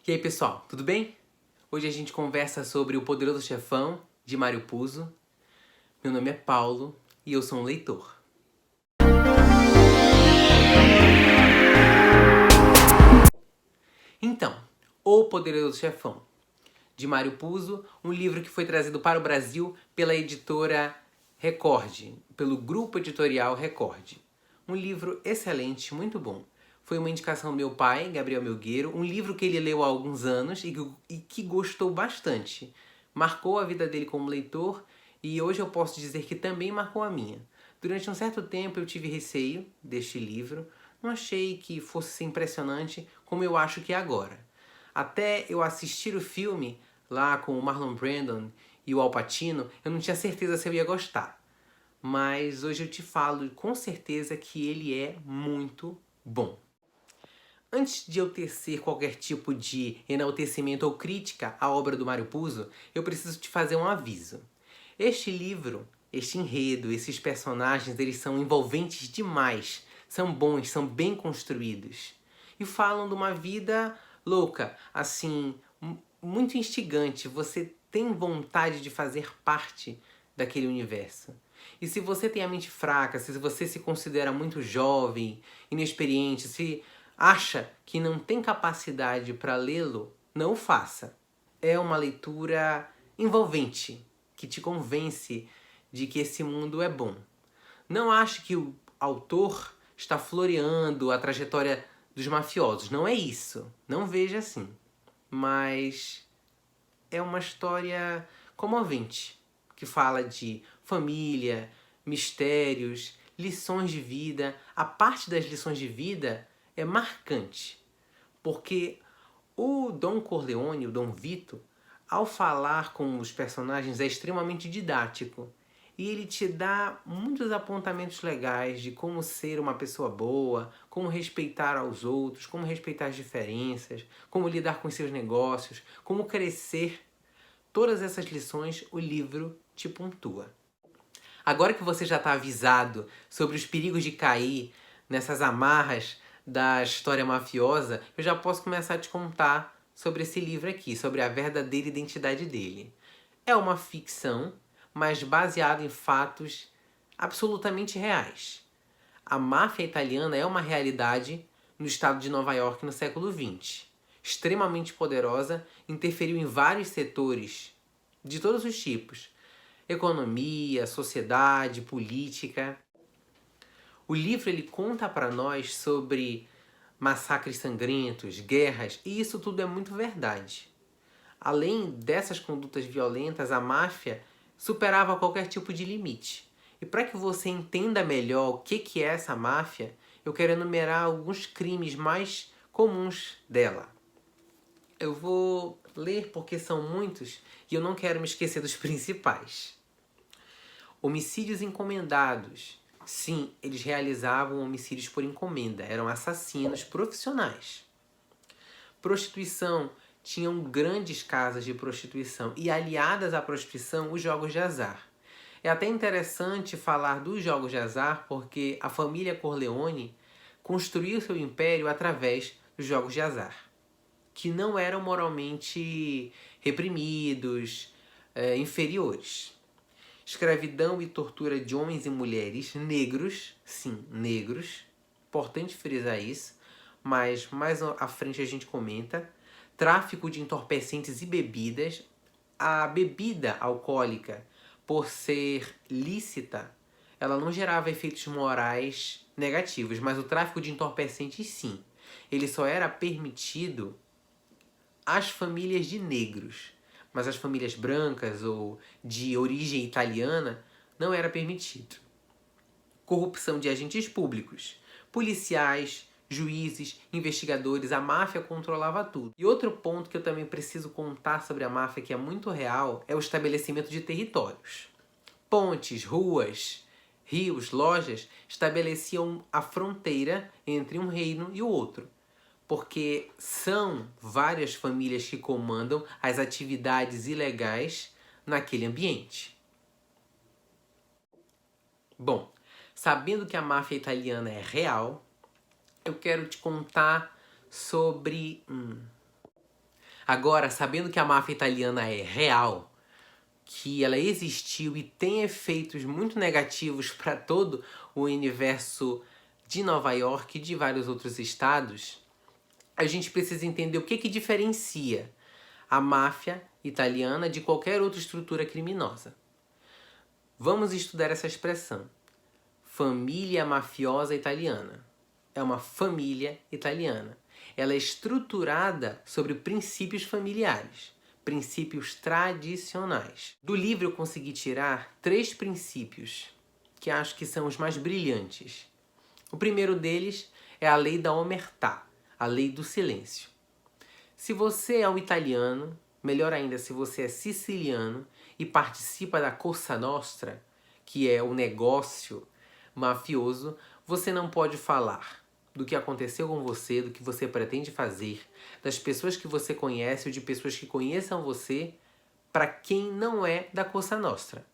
E aí, pessoal, tudo bem? Hoje a gente conversa sobre O Poderoso Chefão, de Mário Puzo. Meu nome é Paulo e eu sou um leitor. Então, O Poderoso Chefão, de Mário Puzo, um livro que foi trazido para o Brasil pela editora Record, pelo grupo editorial Record. Um livro excelente, muito bom. Foi uma indicação do meu pai, Gabriel Melgueiro, um livro que ele leu há alguns anos e que gostou bastante. Marcou a vida dele como leitor e hoje eu posso dizer que também marcou a minha. Durante um certo tempo eu tive receio deste livro, não achei que fosse ser impressionante como eu acho que é agora. Até eu assistir o filme lá com o Marlon Brando e o Al Pacino, eu não tinha certeza se eu ia gostar. Mas hoje eu te falo com certeza que ele é muito bom. Antes de eu tecer qualquer tipo de enaltecimento ou crítica à obra do Mário Puzo, eu preciso te fazer um aviso. Este livro, este enredo, esses personagens, eles são envolventes demais. São bons, são bem construídos. E falam de uma vida louca, assim, muito instigante. Você tem vontade de fazer parte daquele universo. E se você tem a mente fraca, se você se considera muito jovem, inexperiente, se acha que não tem capacidade para lê-lo, não o faça. É uma leitura envolvente, que te convence de que esse mundo é bom. Não ache que o autor está floreando a trajetória dos mafiosos. Não é isso. Não veja assim. Mas é uma história comovente, que fala de família, mistérios, lições de vida. A parte das lições de vida é marcante, porque o Don Corleone, o Dom Vito, ao falar com os personagens é extremamente didático. E ele te dá muitos apontamentos legais de como ser uma pessoa boa, como respeitar aos outros, como respeitar as diferenças, como lidar com seus negócios, como crescer. Todas essas lições o livro te pontua. Agora que você já está avisado sobre os perigos de cair nessas amarras da história mafiosa, eu já posso começar a te contar sobre esse livro aqui, sobre a verdadeira identidade dele. É uma ficção, mas baseada em fatos absolutamente reais. A máfia italiana é uma realidade no estado de Nova York no século XX. Extremamente poderosa, interferiu em vários setores de todos os tipos. Economia, sociedade, política. O livro ele conta para nós sobre massacres sangrentos, guerras, e isso tudo é muito verdade. Além dessas condutas violentas, a máfia superava qualquer tipo de limite. E para que você entenda melhor o que é essa máfia, eu quero enumerar alguns crimes mais comuns dela. Eu vou ler porque são muitos e eu não quero me esquecer dos principais. Homicídios encomendados. Sim, eles realizavam homicídios por encomenda, eram assassinos profissionais. Prostituição. Tinham grandes casas de prostituição e aliadas à prostituição, os jogos de azar. É até interessante falar dos jogos de azar porque a família Corleone construiu seu império através dos jogos de azar, que não eram moralmente reprimidos, inferiores. Escravidão e tortura de homens e mulheres negros, sim, negros, importante frisar isso, mas mais à frente a gente comenta. Tráfico de entorpecentes e bebidas. A bebida alcoólica, por ser lícita, ela não gerava efeitos morais negativos, mas o tráfico de entorpecentes sim. Ele só era permitido às famílias de negros, mas as famílias brancas ou de origem italiana não era permitido. Corrupção de agentes públicos, policiais, juízes, investigadores, a máfia controlava tudo. E outro ponto que eu também preciso contar sobre a máfia, que é muito real, é o estabelecimento de territórios. Pontes, ruas, rios, lojas estabeleciam a fronteira entre um reino e o outro, porque são várias famílias que comandam as atividades ilegais naquele ambiente. Bom, sabendo que a máfia italiana é real, eu quero te contar sobre Agora, sabendo que a máfia italiana é real, que ela existiu e tem efeitos muito negativos para todo o universo de Nova York e de vários outros estados, a gente precisa entender o que diferencia a máfia italiana de qualquer outra estrutura criminosa. Vamos estudar essa expressão. Família mafiosa italiana. É uma família italiana. Ela é estruturada sobre princípios familiares, princípios tradicionais. Do livro eu consegui tirar 3 princípios que acho que são os mais brilhantes. O primeiro deles é a lei da omertà, a lei do silêncio. Se você é um italiano, melhor ainda se você é siciliano e participa da Cosa Nostra, que é o negócio mafioso, você não pode falar do que aconteceu com você, do que você pretende fazer, das pessoas que você conhece ou de pessoas que conheçam você, para quem não é da Cosa Nostra.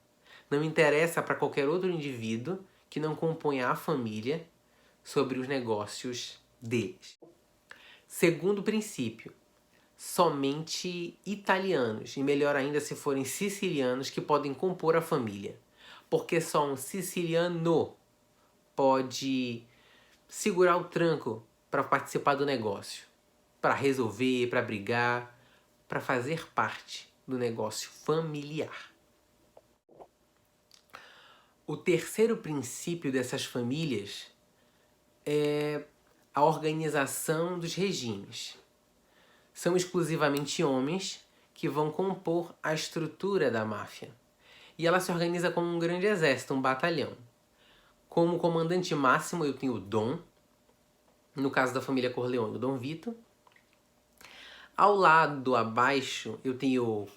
Não interessa para qualquer outro indivíduo que não componha a família sobre os negócios deles. Segundo princípio, somente italianos, e melhor ainda se forem sicilianos, que podem compor a família. Porque só um siciliano pode segurar o tranco para participar do negócio, para resolver, para brigar, para fazer parte do negócio familiar. O terceiro princípio dessas famílias é a organização dos regimes. São exclusivamente homens que vão compor a estrutura da máfia. E ela se organiza como um grande exército, um batalhão. Como comandante máximo eu tenho o Dom, no caso da família Corleone, o Dom Vito. Ao lado, abaixo, eu tenho o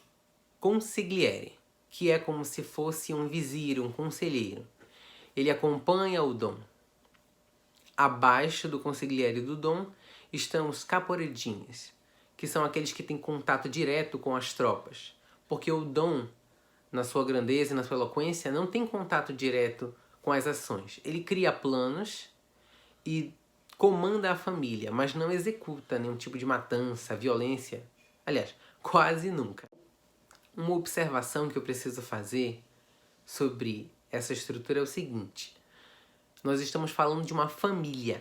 Consigliere, que é como se fosse um vizir, um conselheiro. Ele acompanha o Dom. Abaixo do Consigliere e do Dom estão os Caporeggines, que são aqueles que têm contato direto com as tropas. Porque o Dom, na sua grandeza e na sua eloquência, não tem contato direto com as ações. Ele cria planos e comanda a família, mas não executa nenhum tipo de matança, violência. Aliás, quase nunca. Uma observação que eu preciso fazer sobre essa estrutura é o seguinte. Nós estamos falando de uma família.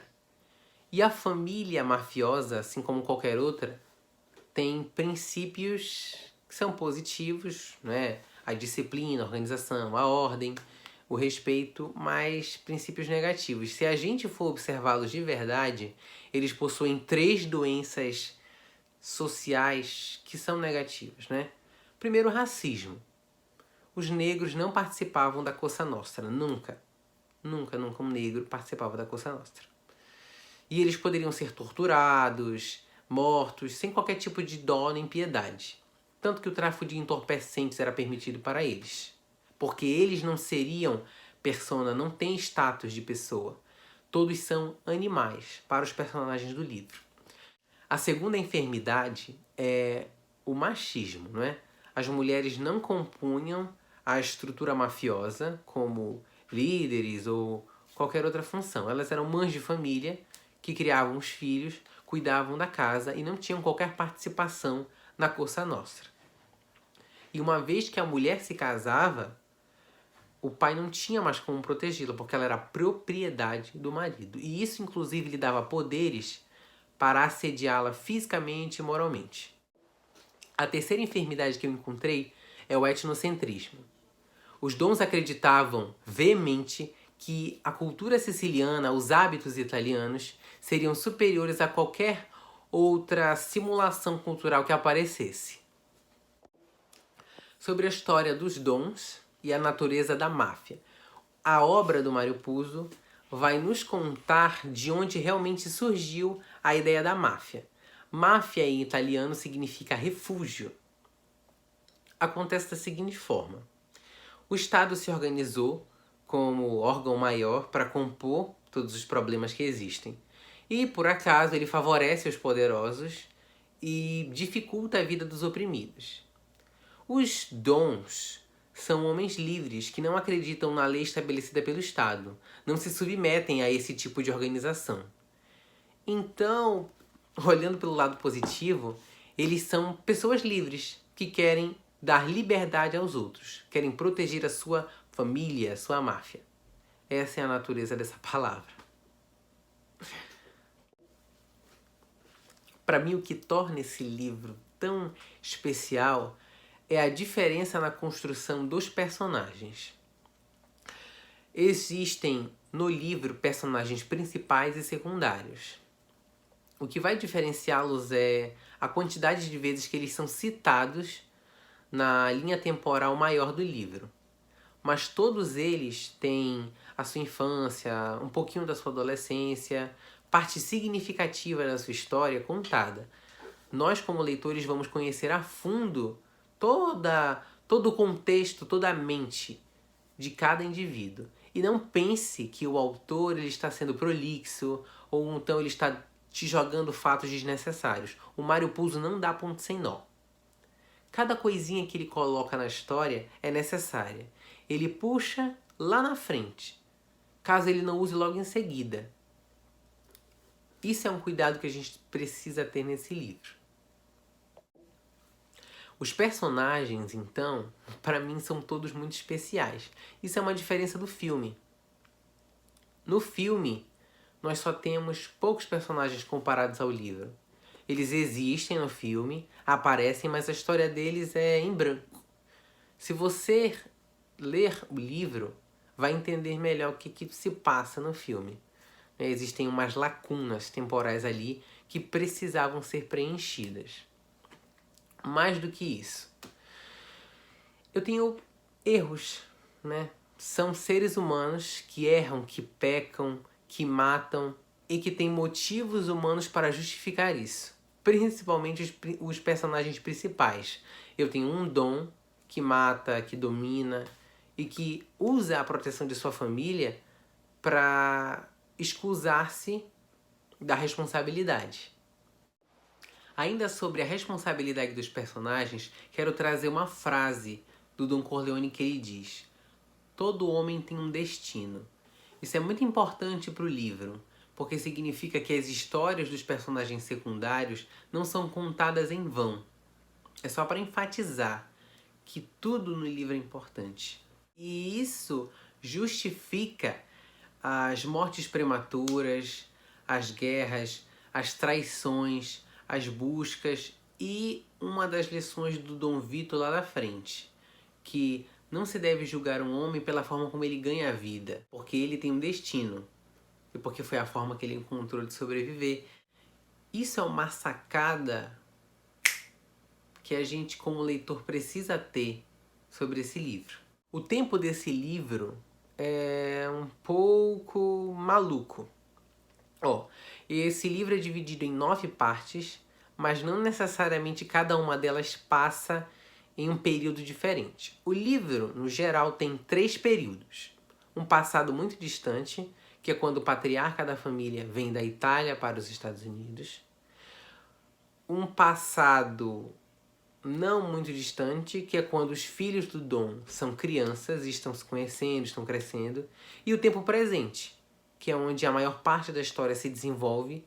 E a família mafiosa, assim como qualquer outra, tem princípios que são positivos, né? A disciplina, a organização, a ordem, o respeito, mas princípios negativos. Se a gente for observá-los de verdade, eles possuem 3 doenças sociais que são negativas, né? Primeiro, o racismo. Os negros não participavam da Cosa Nostra, nunca. Nunca um negro participava da Cosa Nostra. E eles poderiam ser torturados, mortos, sem qualquer tipo de dó nem piedade. Tanto que o tráfico de entorpecentes era permitido para eles. Porque eles não seriam persona, não têm status de pessoa. Todos são animais para os personagens do livro. A segunda enfermidade é o machismo, não é? As mulheres não compunham a estrutura mafiosa como líderes ou qualquer outra função. Elas eram mães de família que criavam os filhos, cuidavam da casa e não tinham qualquer participação na Cosa Nostra. E uma vez que a mulher se casava, o pai não tinha mais como protegê-la, porque ela era propriedade do marido. E isso, inclusive, lhe dava poderes para assediá-la fisicamente e moralmente. A terceira enfermidade que eu encontrei é o etnocentrismo. Os dons acreditavam veemente que a cultura siciliana, os hábitos italianos, seriam superiores a qualquer outra simulação cultural que aparecesse. Sobre a história dos dons e a natureza da máfia. A obra do Mário Puzo vai nos contar de onde realmente surgiu a ideia da máfia. Máfia em italiano significa refúgio. Acontece da seguinte forma. O Estado se organizou como órgão maior para compor todos os problemas que existem. E, por acaso, ele favorece os poderosos e dificulta a vida dos oprimidos. Os dons são homens livres que não acreditam na lei estabelecida pelo Estado, não se submetem a esse tipo de organização. Então, olhando pelo lado positivo, Eles são pessoas livres que querem dar liberdade aos outros, querem proteger a sua família, a sua máfia. Essa é a natureza dessa palavra. Para mim, o que torna esse livro tão especial é a diferença na construção dos personagens. Existem no livro personagens principais e secundários. O que vai diferenciá-los é a quantidade de vezes que eles são citados na linha temporal maior do livro. Mas todos eles têm a sua infância, um pouquinho da sua adolescência, parte significativa da sua história contada. Nós, como leitores, vamos conhecer a fundo todo o contexto, toda a mente de cada indivíduo. E não pense que o autor ele está sendo prolixo ou então ele está te jogando fatos desnecessários. O Mário Puzo não dá ponto sem nó. Cada coisinha que ele coloca na história é necessária. Ele puxa lá na frente, caso ele não use logo em seguida. Isso é um cuidado que a gente precisa ter nesse livro. Os personagens, então, para mim são todos muito especiais. Isso é uma diferença do filme. No filme, nós só temos poucos personagens comparados ao livro. Eles existem no filme, aparecem, mas a história deles é em branco. Se você ler o livro, vai entender melhor o que se passa no filme. Existem umas lacunas temporais ali que precisavam ser preenchidas. Mais do que isso, eu tenho erros, né? São seres humanos que erram, que pecam, que matam e que têm motivos humanos para justificar isso. Principalmente os personagens principais. Eu tenho um Dom que mata, que domina e que usa a proteção de sua família para escusar-se da responsabilidade. Ainda sobre a responsabilidade dos personagens, quero trazer uma frase do Don Corleone que ele diz: todo homem tem um destino. Isso é muito importante para o livro, porque significa que as histórias dos personagens secundários não são contadas em vão. É só para enfatizar que tudo no livro é importante. E isso justifica as mortes prematuras, as guerras, as traições, as buscas e uma das lições do Dom Vito lá na frente, que não se deve julgar um homem pela forma como ele ganha a vida, porque ele tem um destino e porque foi a forma que ele encontrou de sobreviver. Isso é uma sacada que a gente, como leitor, precisa ter sobre esse livro. O tempo desse livro é um pouco maluco. Esse livro é dividido em 9 partes, mas não necessariamente cada uma delas passa em um período diferente. O livro, no geral, tem 3 períodos. Um passado muito distante, que é quando o patriarca da família vem da Itália para os Estados Unidos. Um passado não muito distante, que é quando os filhos do Dom são crianças e estão se conhecendo, estão crescendo. E o tempo presente, que é onde a maior parte da história se desenvolve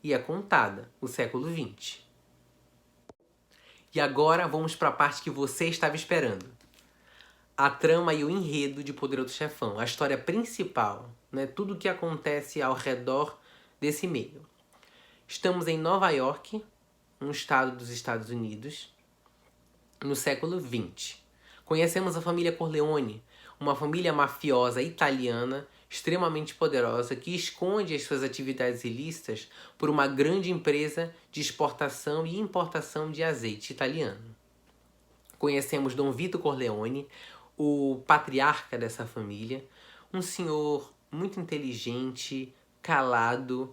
e é contada, o século XX. E agora vamos para a parte que você estava esperando. A trama e o enredo de Poderoso Chefão, a história principal, né? Tudo o que acontece ao redor desse meio. Estamos em Nova York, um estado dos Estados Unidos, no século XX. Conhecemos a família Corleone, uma família mafiosa italiana extremamente poderosa que esconde as suas atividades ilícitas por uma grande empresa de exportação e importação de azeite italiano. Conhecemos Dom Vito Corleone, o patriarca dessa família, um senhor muito inteligente, calado,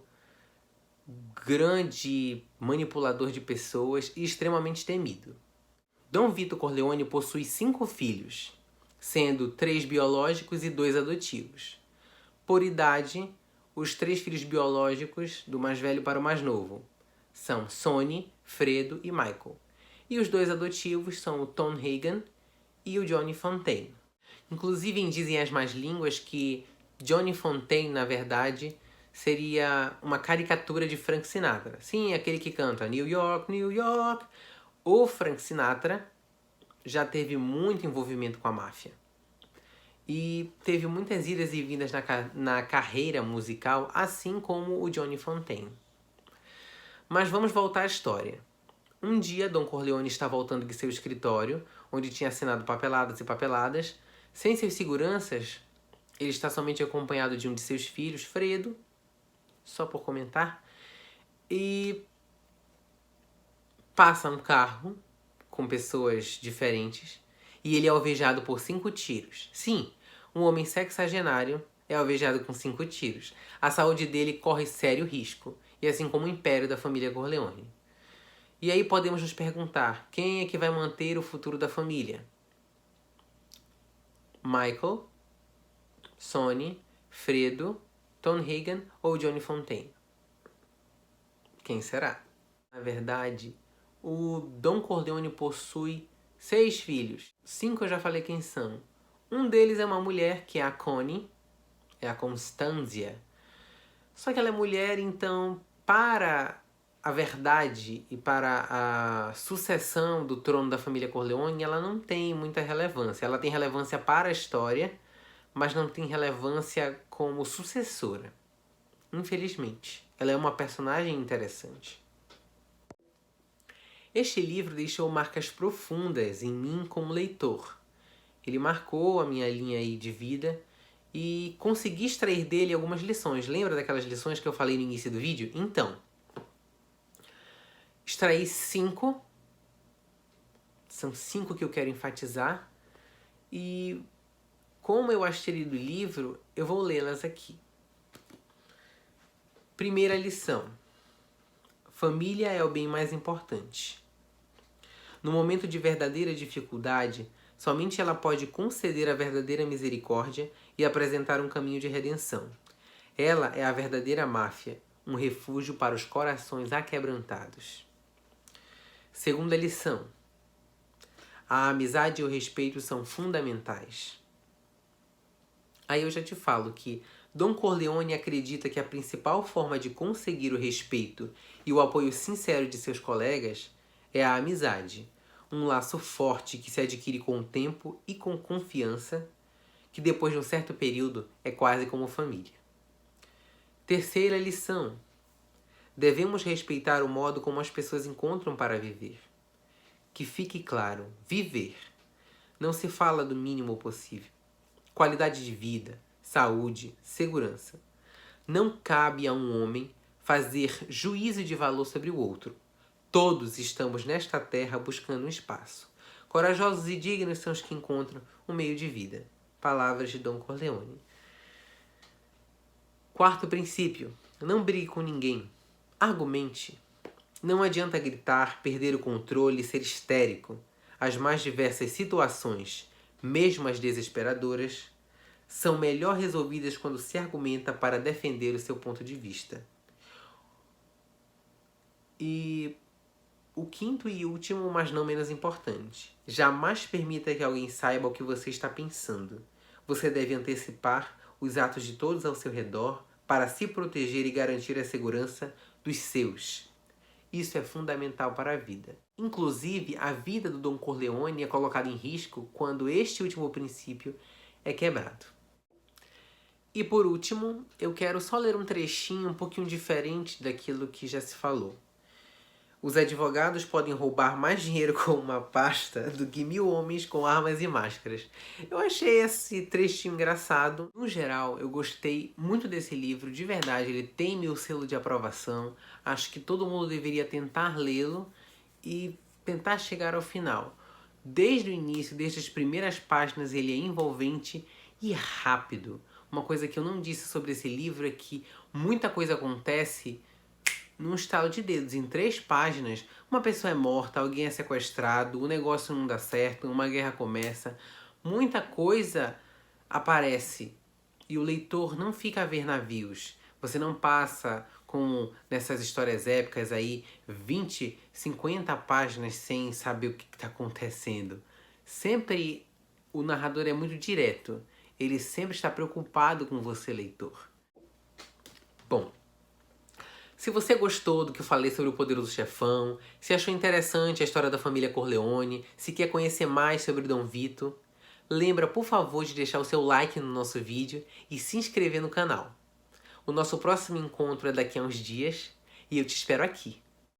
grande manipulador de pessoas e extremamente temido. Dom Vito Corleone possui 5 filhos, sendo 3 biológicos e 2 adotivos. Por idade, os 3 filhos biológicos, do mais velho para o mais novo, são Sonny, Fredo e Michael. E os 2 adotivos são o Tom Hagen e o Johnny Fontaine. Inclusive, dizem as más línguas que Johnny Fontaine, na verdade, seria uma caricatura de Frank Sinatra. Sim, aquele que canta New York, New York. O Frank Sinatra já teve muito envolvimento com a máfia. E teve muitas idas e vindas na carreira musical, assim como o Johnny Fontane. Mas vamos voltar à história. Um dia, Don Corleone está voltando de seu escritório, onde tinha assinado papeladas e papeladas. Sem seus seguranças, ele está somente acompanhado de um de seus filhos, Fredo, só por comentar, e passa um carro com pessoas diferentes e ele é alvejado por 5 tiros. Sim, um homem sexagenário é alvejado com 5 tiros. A saúde dele corre sério risco, e assim como o império da família Corleone. E aí podemos nos perguntar, quem é que vai manter o futuro da família? Michael, Sonny, Fredo, Tom Hagen ou Johnny Fontane? Quem será? Na verdade, o Don Corleone possui 6 filhos. 5 eu já falei quem são. Um deles é uma mulher, que é a Connie, é a Constanzia. Só que ela é mulher, então, para a verdade e para a sucessão do trono da família Corleone, ela não tem muita relevância. Ela tem relevância para a história, mas não tem relevância como sucessora. Infelizmente. Ela é uma personagem interessante. Este livro deixou marcas profundas em mim como leitor. Ele marcou a minha linha aí de vida e consegui extrair dele algumas lições. Lembra daquelas lições que eu falei no início do vídeo? Então, extraí 5. São 5 que eu quero enfatizar. E como eu achei do livro, eu vou lê-las aqui. Primeira lição. Família é o bem mais importante. No momento de verdadeira dificuldade, somente ela pode conceder a verdadeira misericórdia e apresentar um caminho de redenção. Ela é a verdadeira máfia, um refúgio para os corações aquebrantados. Segunda lição. A amizade e o respeito são fundamentais. Aí eu já te falo que Don Corleone acredita que a principal forma de conseguir o respeito e o apoio sincero de seus colegas é a amizade, um laço forte que se adquire com o tempo e com confiança, que depois de um certo período é quase como família. Terceira lição. Devemos respeitar o modo como as pessoas encontram para viver. Que fique claro, viver. Não se fala do mínimo possível. Qualidade de vida, saúde, segurança. Não cabe a um homem fazer juízo de valor sobre o outro. Todos estamos nesta terra buscando um espaço. Corajosos e dignos são os que encontram um meio de vida. Palavras de Don Corleone. Quarto princípio. Não brigue com ninguém. Argumente. Não adianta gritar, perder o controle e ser histérico. As mais diversas situações, mesmo as desesperadoras, são melhor resolvidas quando se argumenta para defender o seu ponto de vista. E o quinto e último, mas não menos importante. Jamais permita que alguém saiba o que você está pensando. Você deve antecipar os atos de todos ao seu redor para se proteger e garantir a segurança dos seus. Isso é fundamental para a vida. Inclusive, a vida do Don Corleone é colocada em risco quando este último princípio é quebrado. E por último, eu quero só ler um trechinho um pouquinho diferente daquilo que já se falou. Os advogados podem roubar mais dinheiro com uma pasta do que 1000 homens com armas e máscaras. Eu achei esse trechinho engraçado. No geral, eu gostei muito desse livro, de verdade. Ele tem meu selo de aprovação. Acho que todo mundo deveria tentar lê-lo e tentar chegar ao final. Desde o início, desde as primeiras páginas, ele é envolvente e rápido. Uma coisa que eu não disse sobre esse livro é que muita coisa acontece num estalo de dedos. Em 3 páginas, uma pessoa é morta, alguém é sequestrado, o negócio não dá certo, uma guerra começa. Muita coisa aparece e o leitor não fica a ver navios. Você não passa, como nessas histórias épicas aí, 20, 50 páginas sem saber o que está acontecendo. Sempre o narrador é muito direto. Ele sempre está preocupado com você, leitor. Bom, se você gostou do que eu falei sobre o Poderoso Chefão, se achou interessante a história da família Corleone, se quer conhecer mais sobre Dom Vito, lembra, por favor, de deixar o seu like no nosso vídeo e se inscrever no canal. O nosso próximo encontro é daqui a uns dias e eu te espero aqui.